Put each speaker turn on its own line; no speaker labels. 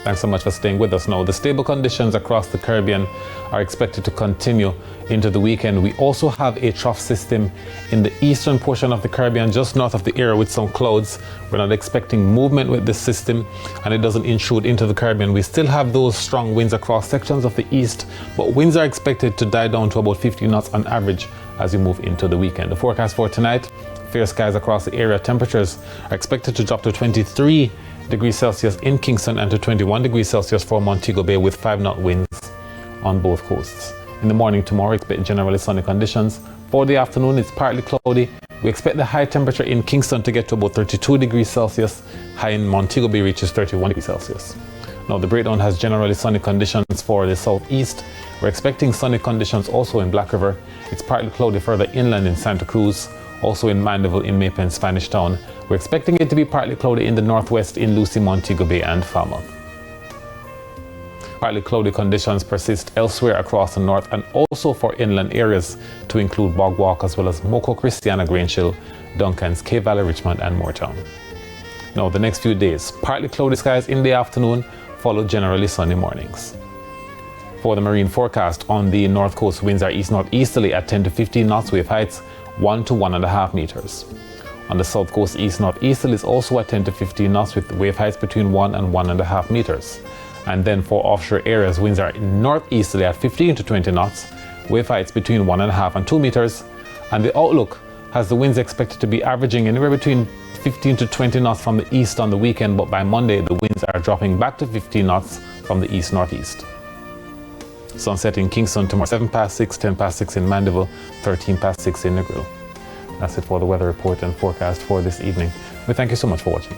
Thanks so much for staying with us. Now, the stable conditions across the Caribbean are expected to continue into the weekend. We also have a trough system in the eastern portion of the Caribbean, just north of the area, with some clouds. We're not expecting movement with this system, and it doesn't intrude into the Caribbean. We still have those strong winds across sections of the east, but winds are expected to die down to about 50 knots on average as we move into the weekend. The forecast for tonight: fair skies across the area. Temperatures are expected to drop to 23 degrees Celsius in Kingston and to 21 degrees Celsius for Montego Bay, with 5-knot winds on both coasts. In the morning tomorrow, expect generally sunny conditions. For the afternoon, it's partly cloudy. We expect the high temperature in Kingston to get to about 32 degrees Celsius. High in Montego Bay reaches 31 degrees Celsius. Now, the breakdown has generally sunny conditions for the southeast. We're expecting sunny conditions also in Black River. It's partly cloudy further inland in Santa Cruz, also in Mandeville, in Maypen and Spanish Town. We're expecting it to be partly cloudy in the northwest in Lucy, Montego Bay and Falmouth. Partly cloudy conditions persist elsewhere across the north and also for inland areas, to include Bog Walk as well as Moco, Christiana, Grange-Hill, Duncans, Cave Valley, Richmond and Moortown. Now, the next few days: partly cloudy skies in the afternoon, followed generally sunny mornings. For the marine forecast, on the north coast, winds are east-northeasterly at 10 to 15 knots, wave heights 1 to 1.5 meters. On the south coast, east-northeasterly is also at 10 to 15 knots, with wave heights between 1 and 1.5 meters. And then for offshore areas, winds are northeasterly at 15 to 20 knots, wave heights between 1.5 and 2 meters. And the outlook has the winds expected to be averaging anywhere between 15 to 20 knots from the east on the weekend, but by Monday, the winds are dropping back to 15 knots from the east-northeast. Sunset in Kingston tomorrow, 7 past 6, 10 past 6 in Mandeville, 13 past 6 in Negril. That's it for the weather report and forecast for this evening. We thank you so much for watching.